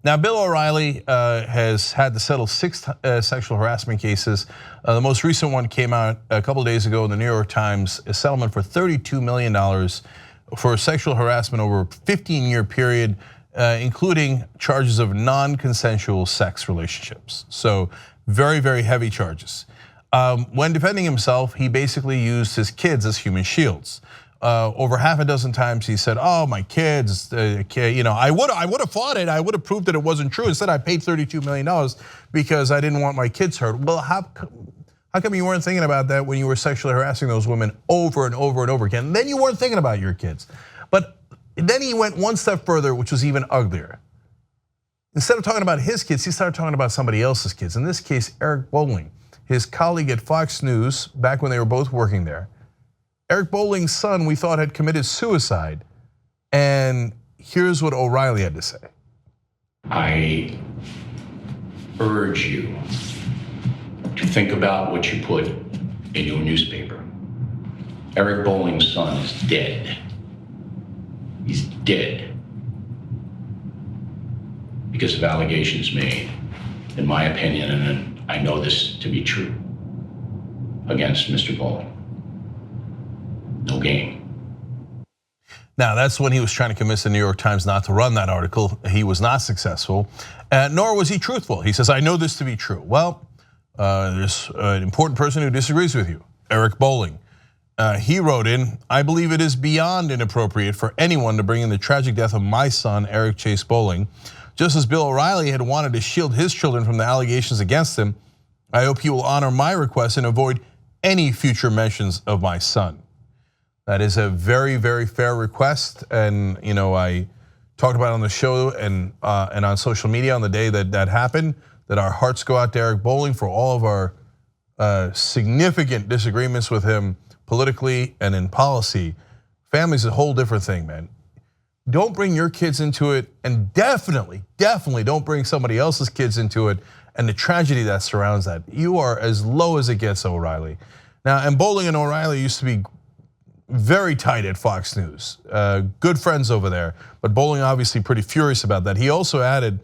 Now, Bill O'Reilly has had to settle 6 sexual harassment cases. The most recent one came out a couple of days ago in the New York Times, a settlement for $32 million for sexual harassment over a 15-year period, including charges of non-consensual sex relationships. So very, very heavy charges. When defending himself, he basically used his kids as human shields. Over half a dozen times he said, "Oh, my kids, I would have fought it. I would have proved that it wasn't true. Instead, I paid $32 million because I didn't want my kids hurt." Well, how come you weren't thinking about that when you were sexually harassing those women over and over and over again? And then you weren't thinking about your kids. But then he went one step further, which was even uglier. Instead of talking about his kids, he started talking about somebody else's kids. In this case, Eric Bolling, his colleague at Fox News, back when they were both working there. Eric Bolling's son, we thought, had committed suicide. And here's what O'Reilly had to say. I urge you to think about what you put in your newspaper. Eric Bolling's son is dead. He's dead because of allegations made, in my opinion, and I know this to be true, against Mr. Bolling. No game. Now, that's when he was trying to convince the New York Times not to run that article. He was not successful, nor was he truthful. He says, "I know this to be true." Well, there's an important person who disagrees with you, Eric Bolling. He wrote in, "I believe it is beyond inappropriate for anyone to bring in the tragic death of my son, Eric Chase Bolling. Just as Bill O'Reilly had wanted to shield his children from the allegations against him, I hope he will honor my request and avoid any future mentions of my son." That is a very, very fair request, and I talked about it on the show and on social media on the day that happened. That our hearts go out to Eric Bolling for all of our significant disagreements with him politically and in policy. Family's a whole different thing, man. Don't bring your kids into it, and definitely don't bring somebody else's kids into it and the tragedy that surrounds that. You are as low as it gets, O'Reilly. Now, and Bolling and O'Reilly used to be very tight at Fox News, good friends over there, but Bolling obviously pretty furious about that. He also added,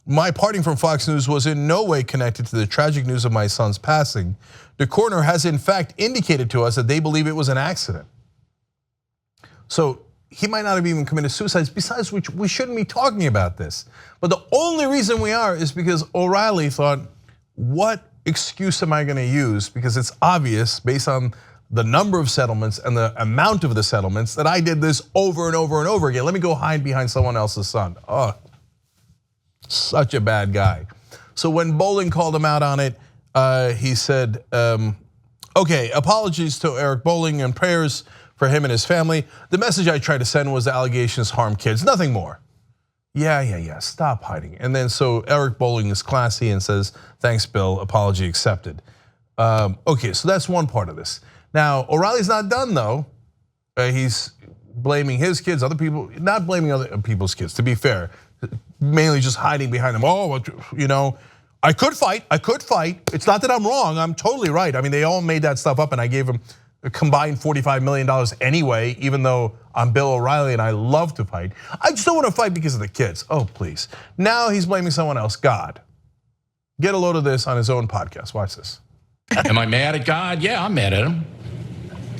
"My parting from Fox News was in no way connected to the tragic news of my son's passing. The coroner has in fact indicated to us that they believe it was an accident." So he might not have even committed suicide, besides which we shouldn't be talking about this. But the only reason we are is because O'Reilly thought, what excuse am I gonna use? Because it's obvious based on the number of settlements and the amount of the settlements that I did this over and over and over again. Let me go hide behind someone else's son. Oh, such a bad guy. So when Bolling called him out on it, he said, "Okay, apologies to Eric Bolling and prayers for him and his family. The message I tried to send was the allegations harm kids, nothing more." Yeah, stop hiding. And then so Eric Bolling is classy and says, "Thanks, Bill, apology accepted." Okay, so that's one part of this. Now, O'Reilly's not done though. He's blaming his kids, other people, not blaming other people's kids, to be fair. Mainly just hiding behind them. "Oh, I could fight. It's not that I'm wrong, I'm totally right. I mean, they all made that stuff up and I gave them a combined $45 million anyway, even though I'm Bill O'Reilly and I love to fight. I just don't want to fight because of the kids." Oh, please. Now he's blaming someone else, God. Get a load of this on his own podcast, watch this. Am I mad at God? Yeah, I'm mad at him.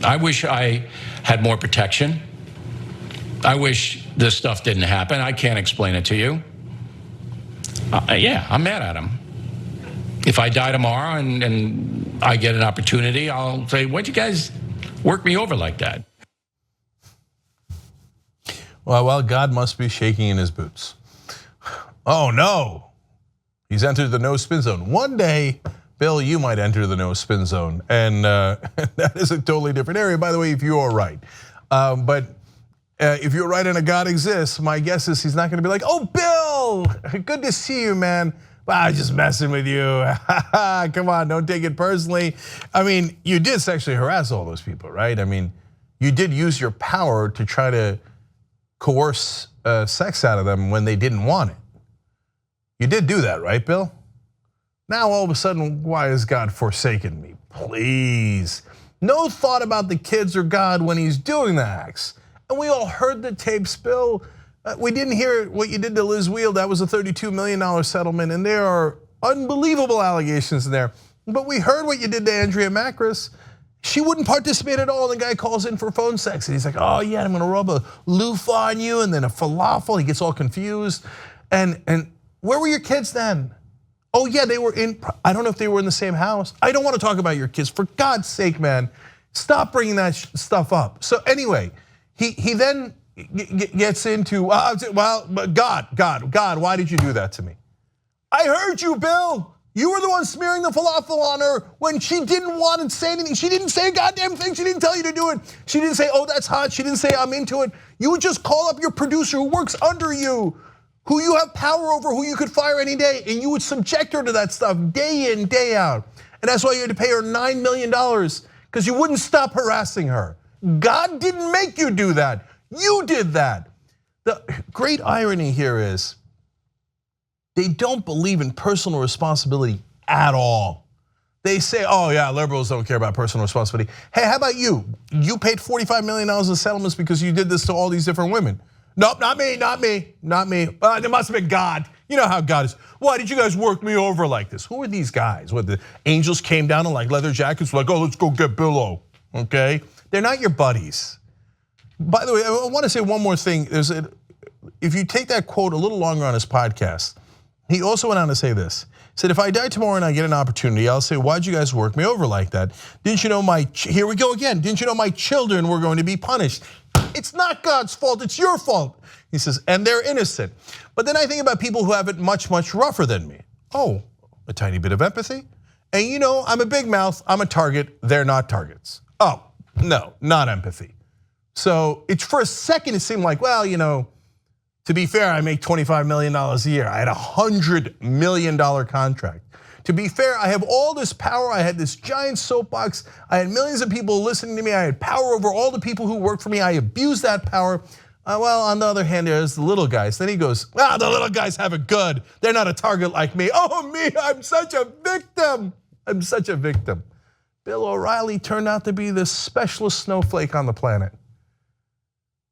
I wish I had more protection. I wish this stuff didn't happen. I can't explain it to you. Yeah, I'm mad at him. If I die tomorrow and I get an opportunity, I'll say, "Why'd you guys work me over like that?" Well, God must be shaking in his boots. Oh no, he's entered the no spin zone. One day, Bill, you might enter the no spin zone, and that is a totally different area, by the way, if you are right. But if you're right and a God exists, my guess is he's not gonna be like, "Oh, Bill, good to see you, man. I'm just messing with you. Come on, don't take it personally." I mean, you did sexually harass all those people, right? I mean, you did use your power to try to coerce sex out of them when they didn't want it. You did do that, right, Bill? Now all of a sudden, why has God forsaken me? Please. No thought about the kids or God when he's doing the acts. And we all heard the tapes, Bill. We didn't hear what you did to Liz Wheel. That was a $32 million settlement, and there are unbelievable allegations in there. But we heard what you did to Andrea Macris. She wouldn't participate at all. The guy calls in for phone sex, and he's like, oh yeah, I'm gonna rub a loofah on you, and then a falafel. He gets all confused. And where were your kids then? Oh yeah, they were in, I don't know if they were in the same house. I don't want to talk about your kids. For God's sake, man, stop bringing that stuff up. So anyway, he then gets into, well, God, why did you do that to me? I heard you, Bill. You were the one smearing the falafel on her when she didn't want to say anything. She didn't say a goddamn thing. She didn't tell you to do it. She didn't say, oh, that's hot. She didn't say, I'm into it. You would just call up your producer who works under you, who you have power over, who you could fire any day, and you would subject her to that stuff day in, day out. And that's why you had to pay her $9 million, because you wouldn't stop harassing her. God didn't make you do that. You did that. The great irony here is they don't believe in personal responsibility at all. They say, oh yeah, liberals don't care about personal responsibility. Hey, how about you? You paid $45 million in settlements because you did this to all these different women. Nope, not me. It must have been God. You know how God is. Why did you guys work me over like this? Who are these guys? What, the angels came down in like leather jackets, like, oh, let's go get Billo, okay? They're not your buddies. By the way, I want to say one more thing. If you take that quote a little longer on his podcast, he also went on to say this. He said, if I die tomorrow and I get an opportunity, I'll say, why'd you guys work me over like that? Didn't you know here we go again. Didn't you know my children were going to be punished? It's not God's fault, it's your fault. He says, and they're innocent. But then I think about people who have it much, much rougher than me. Oh, a tiny bit of empathy. And you know, I'm a big mouth, I'm a target, they're not targets. Oh, no, not empathy. So it's for a second it seemed like, well, you know, to be fair, I make $25 million a year. I had a $100 million contract. To be fair, I have all this power. I had this giant soapbox. I had millions of people listening to me. I had power over all the people who worked for me. I abused that power. Well, on the other hand, there's the little guys. Then he goes, the little guys have it good. They're not a target like me. Oh, me, I'm such a victim. I'm such a victim. Bill O'Reilly turned out to be the specialist snowflake on the planet.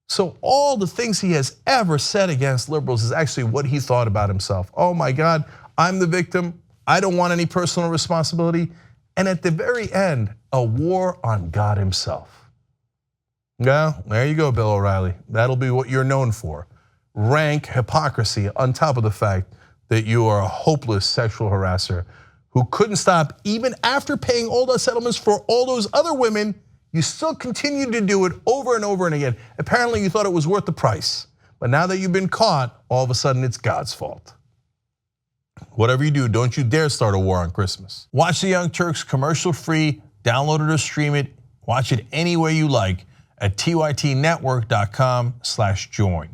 So all the things he has ever said against liberals is actually what he thought about himself. Oh my God, I'm the victim. I don't want any personal responsibility. And at the very end, a war on God himself. Yeah, there you go, Bill O'Reilly. That'll be what you're known for. Rank hypocrisy on top of the fact that you are a hopeless sexual harasser who couldn't stop even after paying all those settlements for all those other women. You still continue to do it over and over and again. Apparently you thought it was worth the price. But now that you've been caught, all of a sudden it's God's fault. Whatever you do, don't you dare start a war on Christmas. Watch the Young Turks commercial free, download it or stream it. Watch it any way you like at tytnetwork.com/join.